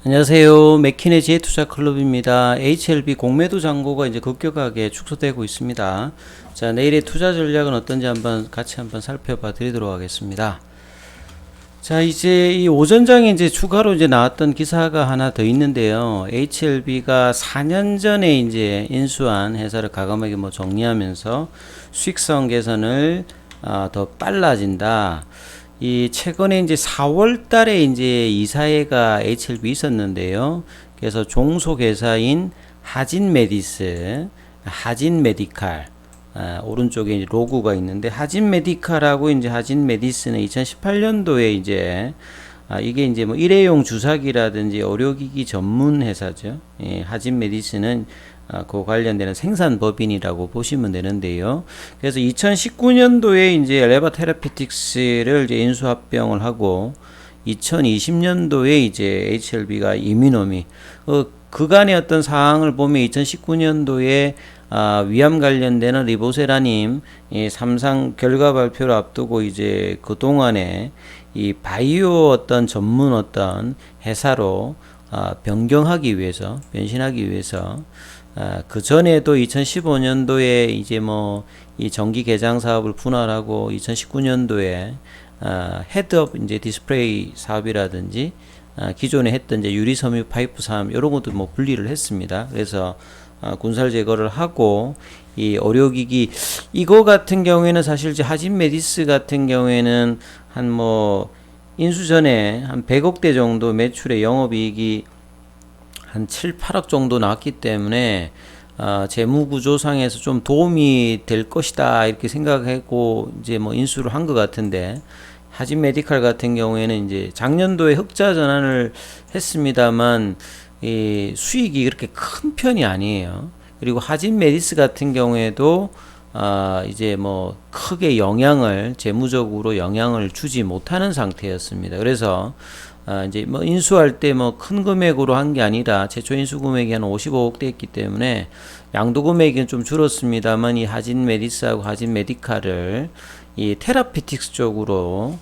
안녕하세요. 맥킨의 지혜투자클럽입니다. HLB 공매도 잔고가 이제 급격하게 축소되고 있습니다. 자, 내일의 투자 전략은 어떤지 같이 한번 살펴봐 드리도록 하겠습니다. 자, 이제 이 오전장에 이제 추가로 이제 나왔던 기사가 하나 더 있는데요. HLB가 4년 전에 이제 인수한 회사를 과감하게 정리하면서 수익성 개선을 더 빨라진다. 이 최근에 이제 4월 달에 이제 이사회가 HLB 있었는데요. 그래서 종속 회사인 하진메디스, 하진메디칼, 오른쪽에 이제 로고가 있는데 하진메디칼하고 이제 하진메디스는 2018년도에 이제 이게 이제 뭐 일회용 주사기라든지 의료기기 전문 회사죠. 예, 하진메디스는 그 관련되는 생산법인이라고 보시면 되는데요. 그래서 2019년도에 이제 레바 테라피틱스를 이제 인수합병을 하고 2020년도에 이제 HLB가 이미노미 그간의 어떤 사항을 보면 2019년도에 위암 관련되는 리보세라님 이 3상 결과 발표를 앞두고 이제 그 동안에 이 바이오 어떤 전문 어떤 회사로 변경하기 위해서 변신하기 위해서 그 전에도 2015년도에 이제 뭐 이 전기 개장 사업을 분할하고 2019년도에 헤드업 이제 디스플레이 사업이라든지 기존에 했던 이제 유리 섬유 파이프 사업 이런 것도 뭐 분리를 했습니다. 그래서 군살 제거를 하고 이 의료기기 이거 같은 경우에는 사실 이제 하진메디스 같은 경우에는 한 뭐 인수 전에 한 100억대 정도 매출의 영업이익이 한 7, 8억 정도 나왔기 때문에 재무구조상에서 좀 도움이 될 것이다 이렇게 생각하고 이제 뭐 인수를 한 것 같은데 하진 메디칼 같은 경우에는 이제 작년도에 흑자 전환을 했습니다만 이 수익이 그렇게 큰 편이 아니에요. 그리고 하진 메디스 같은 경우에도 이제 뭐 크게 재무적으로 영향을 주지 못하는 상태였습니다. 그래서 이제 뭐 인수할 때 뭐 큰 금액으로 한 게 아니라 최초 인수 금액이 한 55억대였기 때문에 양도 금액은 좀 줄었습니다만 이 하진 메디스하고 하진 메디칼을 이 테라피틱스 쪽으로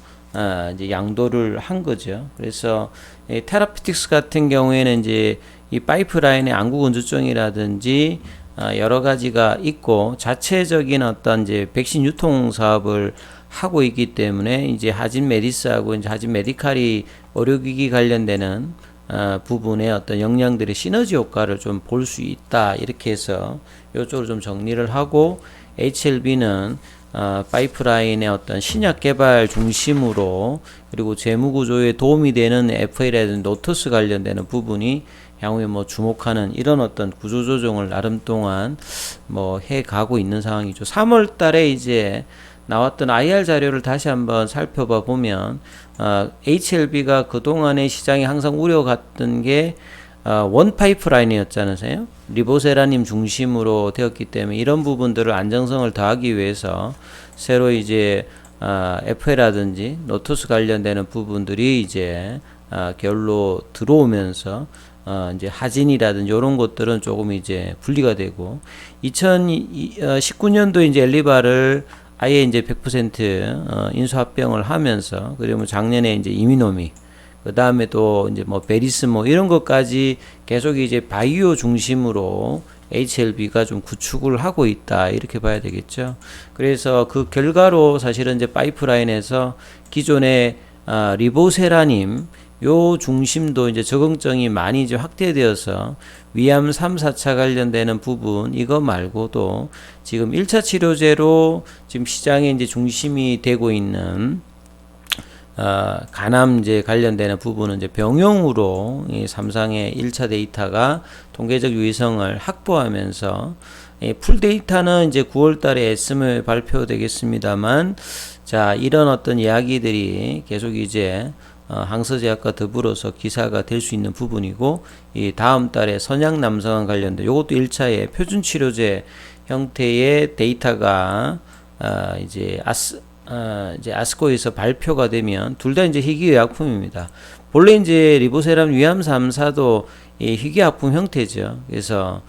이제 양도를 한 거죠. 그래서 이 테라피틱스 같은 경우에는 이제 이 파이프라인의 안구 건조증이라든지 여러 가지가 있고 자체적인 어떤 이제 백신 유통 사업을 하고 있기 때문에 이제 하진 메디스하고 이제 하진 메디칼이 의료기기 관련되는 부분의 어떤 역량들의 시너지 효과를 좀 볼 수 있다 이렇게 해서 이쪽으로 좀 정리를 하고 HLB는 파이프라인의 어떤 신약 개발 중심으로 그리고 재무구조에 도움이 되는 FA라든지 노트스 관련되는 부분이 향후에 뭐 주목하는 이런 어떤 구조조정을 나름 동안 뭐 해 가고 있는 상황이죠. 3월 달에 이제 나왔던 IR 자료를 다시 한번 살펴봐 보면 HLB가 그동안의 시장에 항상 우려갔던 게 원 파이프라인이었잖아요. 리보세라님 중심으로 되었기 때문에 이런 부분들을 안정성을 더하기 위해서 새로 이제 FA라든지 노트스 관련되는 부분들이 이제 결로 들어오면서 이제 하진이라든지 이런 것들은 조금 이제 분리가 되고 2019년도 이제 엘리바를 아예 이제 100% 인수합병을 하면서 그리고 작년에 이제 이미노미 그 다음에 또 이제 뭐 베리스모 이런 것까지 계속 이제 바이오 중심으로 HLB가 좀 구축을 하고 있다 이렇게 봐야 되겠죠. 그래서 그 결과로 사실은 이제 파이프라인에서 기존의 리보세라님 요 중심도 이제 적응증이 많이 이제 확대되어서 위암 3, 4차 관련되는 부분 이거 말고도 지금 1차 치료제로 지금 시장에 이제 중심이 되고 있는 간암제 관련되는 부분은 이제 병용으로 이 삼상의 1차 데이터가 통계적 유의성을 확보하면서 풀 데이터는 이제 9월 달에 SM에 발표되겠습니다만 자 이런 어떤 이야기들이 계속 이제 항서제약과 더불어서 기사가 될 수 있는 부분이고 이 다음 달에 선약남성암 관련된 요것도 1차의 표준 치료제 형태의 데이터가 이제 아스코에서 발표가 되면 둘 다 이제 희귀의약품입니다. 본래 이제 리보세람 위암 3사도 이 희귀약품 형태죠. 그래서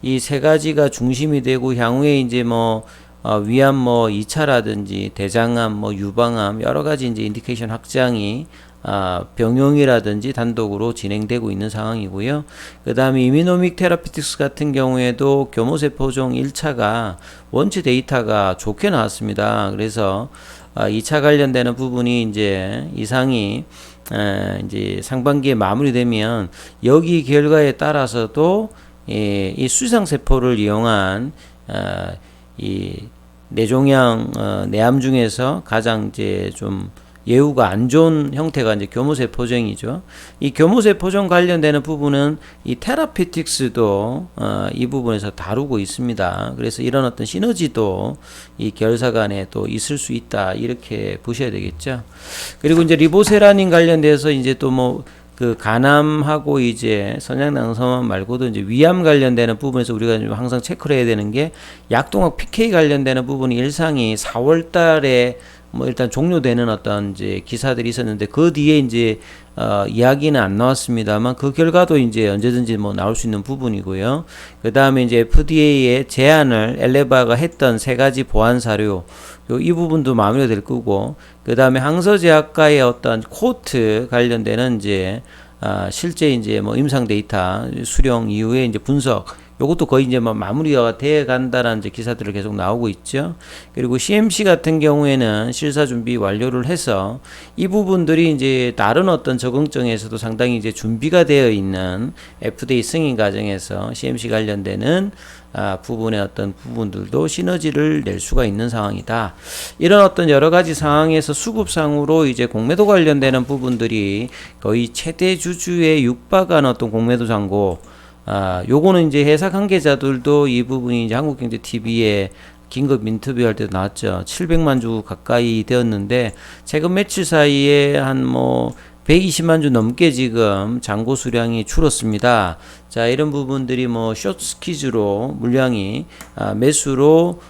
이 세 가지가 중심이 되고 향후에 이제 뭐 위암 뭐 2차라든지 대장암 뭐 유방암 여러 가지 이제 인디케이션 확장이 병용이라든지 단독으로 진행되고 있는 상황이고요. 그 다음에 이미노믹 테라피틱스 같은 경우에도 교모세포종 1차가 원체 데이터가 좋게 나왔습니다. 그래서 2차 관련되는 부분이 이제 이상이 이제 상반기에 마무리되면 여기 결과에 따라서도 이 수지상세포를 이용한 이 뇌종양 내암 중에서 가장 이제 좀 예후가 안 좋은 형태가 이제 교무세포종이죠. 이 교무세포종 관련되는 부분은 이 테라피틱스도 이 부분에서 다루고 있습니다. 그래서 이런 어떤 시너지도 이 결사 간에 또 있을 수 있다, 이렇게 보셔야 되겠죠. 그리고 이제 리보세라닌 관련돼서 이제 또 뭐 그 간암하고 이제 선장낭성암 말고도 이제 위암 관련되는 부분에서 우리가 항상 체크를 해야 되는 게 약동학 PK 관련되는 부분이 일상이 4월 달에 뭐 일단 종료되는 어떤 이제 기사들이 있었는데 그 뒤에 이제 이야기는 안 나왔습니다만 그 결과도 이제 언제든지 뭐 나올 수 있는 부분이고요. 그 다음에 이제 FDA의 제안을 엘레바가 했던 세 가지 보안 사료, 이 부분도 마무리가 될 거고, 그 다음에 항서제약과의 어떤 코트 관련되는 이제 실제 이제 뭐 임상 데이터 수령 이후에 이제 분석, 요것도 거의 이제 뭐 마무리가 돼 간다라는 이제 기사들을 계속 나오고 있죠. 그리고 CMC 같은 경우에는 실사 준비 완료를 해서 이 부분들이 이제 다른 어떤 적응증에서도 상당히 이제 준비가 되어 있는 FDA 승인 과정에서 CMC 관련되는 부분의 어떤 부분들도 시너지를 낼 수가 있는 상황이다. 이런 어떤 여러 가지 상황에서 수급상으로 이제 공매도 관련되는 부분들이 거의 최대 주주에 육박한 어떤 공매도 잔고, 요거는 이제 회사 관계자들도 이 부분이 이제 한국경제TV에 긴급 인터뷰할 때도 나왔죠. 700만 주 가까이 되었는데 최근 며칠 사이에 한 뭐 120만 주 넘게 지금 잔고 수량이 줄었습니다. 자, 이런 부분들이 뭐 숏 스퀴즈로 물량이 매수로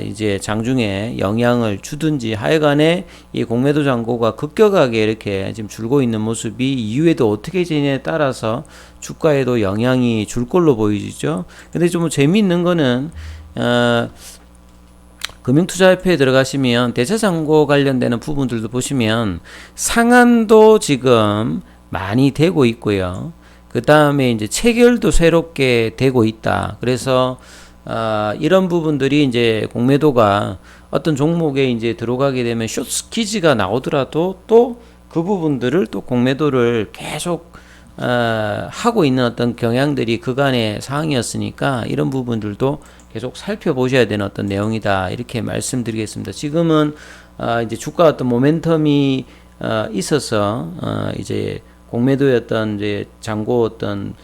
이제 장중에 영향을 주든지 하여간에 이 공매도 잔고가 급격하게 이렇게 지금 줄고 있는 모습이 이후에도 어떻게 지냐에 따라서 주가에도 영향이 줄 걸로 보이죠. 근데 좀 재미있는 거는 금융투자협회에 들어가시면 대차잔고 관련되는 부분들도 보시면 상한도 지금 많이 되고 있고요. 그 다음에 이제 체결도 새롭게 되고 있다. 그래서 이런 부분들이 이제 공매도가 어떤 종목에 이제 들어가게 되면 숏 스퀴즈가 나오더라도 또 그 부분들을 또 공매도를 계속 하고 있는 어떤 경향들이 그간의 상황이었으니까 이런 부분들도 계속 살펴보셔야 되는 어떤 내용이다, 이렇게 말씀드리겠습니다. 지금은 이제 주가 어떤 모멘텀이 있어서 이제 공매도의 어떤 이제 잔고 어떤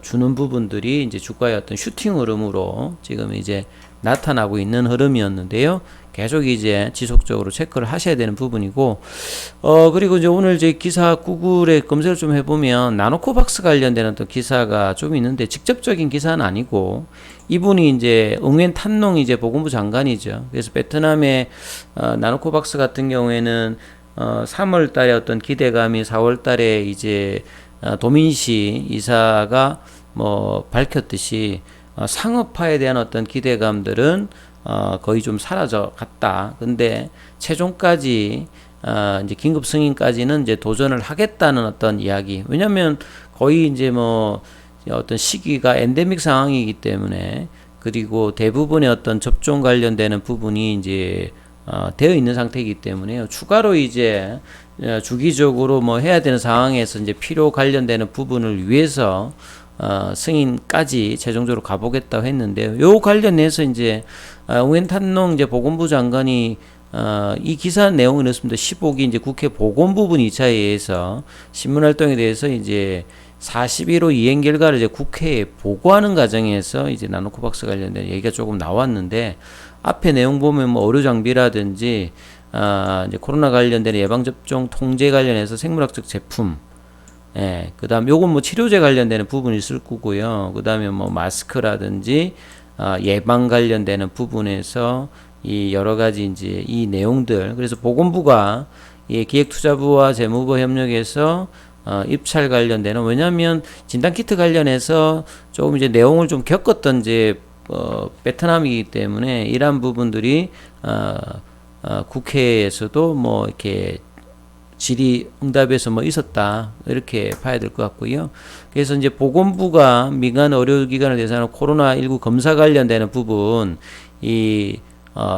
주는 부분들이 이제 주가의 어떤 슈팅 흐름으로 지금 이제 나타나고 있는 흐름이었는데요. 계속 이제 지속적으로 체크를 하셔야 되는 부분이고, 그리고 이제 오늘 이제 기사 구글에 검색을 좀 해보면 나노코박스 관련되는 또 기사가 좀 있는데 직접적인 기사는 아니고, 이분이 이제 응웬 탄농 이제 보건부 장관이죠. 그래서 베트남의 나노코박스 같은 경우에는 3월 달에 어떤 기대감이 4월 달에 이제 도민시 이사가 뭐 밝혔듯이 상업화에 대한 어떤 기대감들은 거의 좀 사라져 갔다. 근데 최종까지 이제 긴급 승인까지는 이제 도전을 하겠다는 어떤 이야기. 왜냐면 거의 이제 뭐 어떤 시기가 엔데믹 상황이기 때문에, 그리고 대부분의 어떤 접종 관련되는 부분이 이제 되어 있는 상태이기 때문에요. 추가로 이제 주기적으로 뭐 해야 되는 상황에서 이제 필요 관련되는 부분을 위해서 승인까지 최종적으로 가보겠다고 했는데요. 요 관련해서 이제 응웬 탄농 이제 보건부 장관이 이 기사 내용을 넣었습니다. 15기 이제 국회 보건부분 2차 회의에서 신문활동에 대해서 이제 41호 이행 결과를 이제 국회에 보고하는 과정에서 이제 나노코박스 관련된 얘기가 조금 나왔는데, 앞에 내용 보면 뭐 의료 장비라든지 이제 코로나 관련된 예방접종 통제 관련해서 생물학적 제품, 그 다음 요건 뭐 치료제 관련되는 부분이 있을 거고요. 그 다음에 뭐 마스크라든지 예방 관련되는 부분에서 이 여러 가지 이제 이 내용들, 그래서 보건부가 이 기획투자부와 재무부 협력해서 입찰 관련되는, 왜냐하면 진단키트 관련해서 조금 이제 내용을 좀 겪었던 이제 베트남이기 때문에 이러한 부분들이 국회에서도 뭐 이렇게 질의응답에서 뭐 있었다 이렇게 봐야 될 것 같고요. 그래서 이제 보건부가 민간 의료기관을 대상으로 코로나19 검사 관련되는 부분 이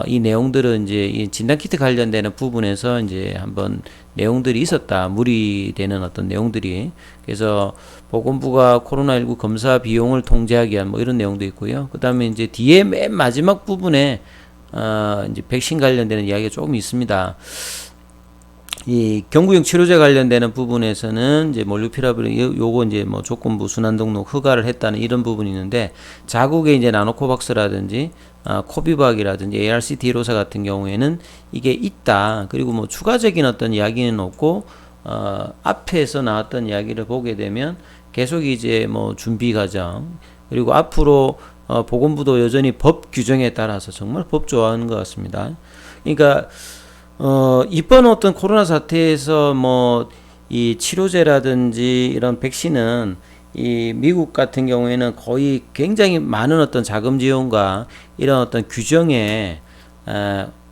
내용들은 이제 이 진단키트 관련되는 부분에서 이제 한번 내용들이 있었다. 무리되는 어떤 내용들이. 그래서 보건부가 코로나19 검사 비용을 통제하기 위한 뭐 이런 내용도 있고요. 그 다음에 이제 뒤에 맨 마지막 부분에 이제 백신 관련되는 이야기가 조금 있습니다. 이 경구용 치료제 관련되는 부분에서는 이제 몰루피라빌 요거 이제 뭐 조건부 순환 등록 허가를 했다는 이런 부분이 있는데, 자국의 이제 나노코박스라든지 코비박이라든지 ARCD로사 같은 경우에는 이게 있다. 그리고 뭐 추가적인 어떤 이야기는 없고 앞에서 나왔던 이야기를 보게 되면 계속 이제 뭐 준비 과정, 그리고 앞으로 보건부도 여전히 법 규정에 따라서 정말 법 좋아하는 것 같습니다. 그러니까 이번 어떤 코로나 사태에서 뭐 이 치료제라든지 이런 백신은 이 미국 같은 경우에는 거의 굉장히 많은 어떤 자금 지원과 이런 어떤 규정에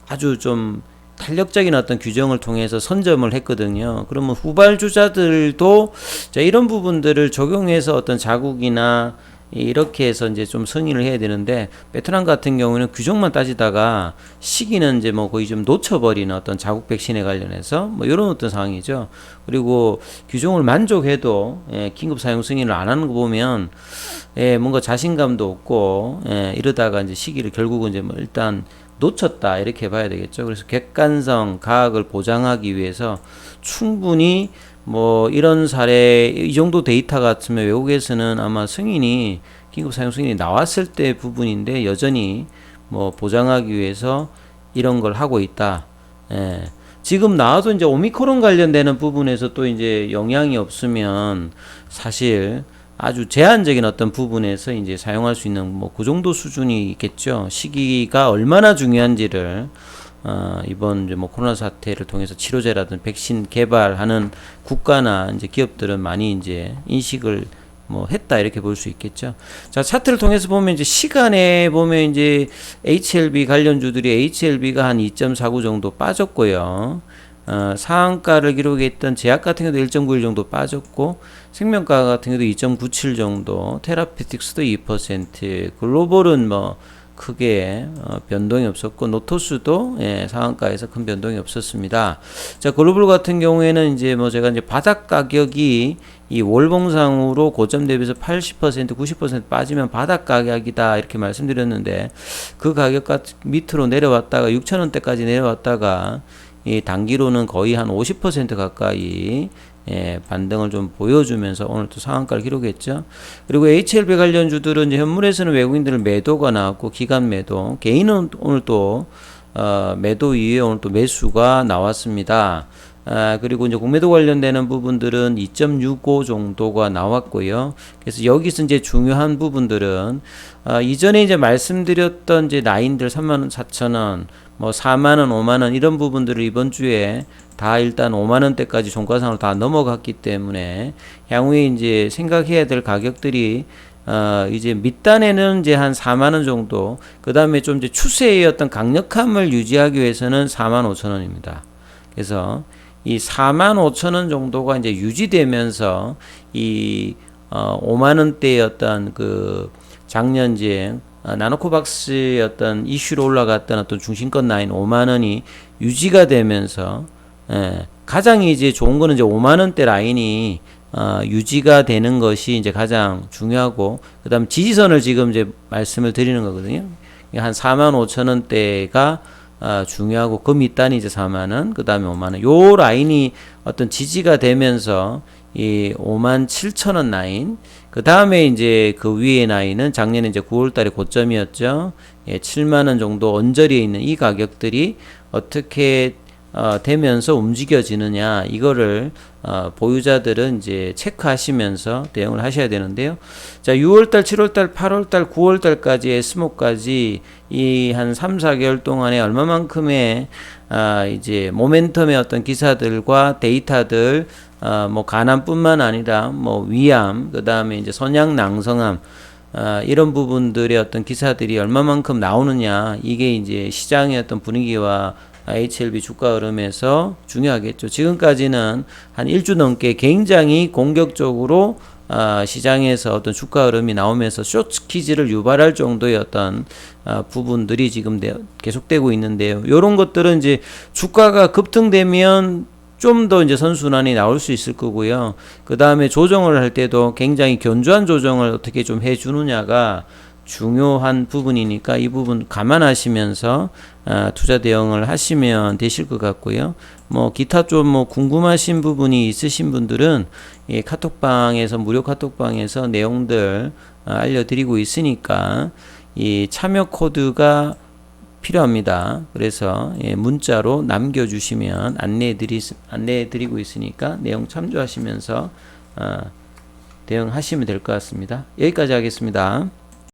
아주 좀 탄력적인 어떤 규정을 통해서 선점을 했거든요. 그러면 후발주자들도 이런 부분들을 적용해서 어떤 자국이나 이렇게 해서 이제 좀 승인을 해야 되는데, 베트남 같은 경우는 규정만 따지다가 시기는 이제 뭐 거의 좀 놓쳐버리는 어떤 자국 백신에 관련해서 뭐 이런 어떤 상황이죠. 그리고 규정을 만족해도 긴급 사용 승인을 안 하는 거 보면 뭔가 자신감도 없고 이러다가 이제 시기를 결국은 이제 뭐 일단 놓쳤다 이렇게 봐야 되겠죠. 그래서 객관성, 과학을 보장하기 위해서 충분히 뭐 이런 사례, 이 정도 데이터 같으면 외국에서는 아마 승인이, 긴급 사용 승인이 나왔을 때 부분인데 여전히 뭐 보장하기 위해서 이런 걸 하고 있다. 지금 나와도 이제 오미크론 관련되는 부분에서 또 이제 영향이 없으면 사실 아주 제한적인 어떤 부분에서 이제 사용할 수 있는 뭐 그 정도 수준이 있겠죠. 시기가 얼마나 중요한지를 이번 이제 뭐 코로나 사태를 통해서 치료제라든 백신 개발하는 국가나 이제 기업들은 많이 이제 인식을 뭐 했다 이렇게 볼 수 있겠죠. 자, 차트를 통해서 보면 이제 시간에 보면 이제 HLB 관련주들이 HLB가 한 2.49 정도 빠졌고요. 상한가를 기록했던 제약 같은 경우도 1.91 정도 빠졌고, 생명과 같은 경우도 2.97 정도, 테라피틱스도 2%, 글로벌은 뭐 크게 변동이 없었고, 노토스도 상한가에서 큰 변동이 없었습니다. 자, 글로벌 같은 경우에는 이제 뭐 제가 이제 바닥 가격이 이 월봉상으로 고점 대비해서 80%, 90% 빠지면 바닥 가격이다 이렇게 말씀드렸는데, 그 가격 밑으로 내려왔다가 6,000원대까지 내려왔다가 이 단기로는 거의 한 50% 가까이 반등을 좀 보여주면서 오늘 또 상한가를 기록했죠. 그리고 HLB 관련주들은 이제 현물에서는 외국인들 매도가 나왔고, 기관 매도, 개인은 오늘 또 매도 이후에 오늘 또 매수가 나왔습니다. 그리고 이제 공매도 관련되는 부분들은 2.65 정도가 나왔고요. 그래서 여기서 이제 중요한 부분들은 이전에 이제 말씀드렸던 이제 라인들 34,000원, 뭐 4만원, 5만원 이런 부분들을 이번 주에 다 일단 5만원대까지 종가상으로 다 넘어갔기 때문에 향후에 이제 생각해야 될 가격들이 이제 밑단에는 이제 한 4만원 정도, 그 다음에 좀 이제 추세의 어떤 강력함을 유지하기 위해서는 45,000원입니다. 그래서 이 45,000원 정도가 이제 유지되면서 이 5만원대의 어떤 그 작년 이제 나노코박스의 어떤 이슈로 올라갔던 어떤 중심권 라인 5만원이 유지가 되면서 가장 이제 좋은 거는 이제 5만원대 라인이 유지가 되는 것이 이제 가장 중요하고, 그 다음 지지선을 지금 이제 말씀을 드리는 거거든요. 한 45,000원대가 중요하고, 그 밑단이 이제 4만원, 그 다음에 5만원. 요 라인이 어떤 지지가 되면서 이 57,000원 라인, 그 다음에 이제 그 위에 라인은 작년에 이제 9월달에 고점이었죠. 7만원 정도 언저리에 있는 이 가격들이 어떻게 되면서 움직여지느냐, 이거를 보유자들은 이제 체크하시면서 대응을 하셔야 되는데요. 자, 6월달, 7월달, 8월달, 9월달까지 S목까지 이 한 3, 4개월 동안에 얼마만큼의 이제 모멘텀의 어떤 기사들과 데이터들, 뭐 가난뿐만 아니라 뭐 위암, 그 다음에 이제 선양 낭성암, 이런 부분들의 어떤 기사들이 얼마만큼 나오느냐, 이게 이제 시장의 어떤 분위기와 HLB 주가 흐름에서 중요하겠죠. 지금까지는 한 일주 넘게 굉장히 공격적으로 시장에서 어떤 주가 흐름이 나오면서 숏스퀴즈를 유발할 정도의 어떤 부분들이 지금 계속되고 있는데요. 이런 것들은 이제 주가가 급등되면 좀 더 이제 선순환이 나올 수 있을 거고요. 그 다음에 조정을 할 때도 굉장히 견조한 조정을 어떻게 좀 해주느냐가 중요한 부분이니까 이 부분 감안하시면서 투자 대응을 하시면 되실 것 같고요. 뭐 기타 좀 뭐 궁금하신 부분이 있으신 분들은 이 카톡방에서 무료 카톡방에서 내용들 알려드리고 있으니까 이 참여 코드가 필요합니다. 그래서 문자로 남겨주시면 안내해드리고 있으니까 내용 참조하시면서 대응하시면 될 것 같습니다. 여기까지 하겠습니다.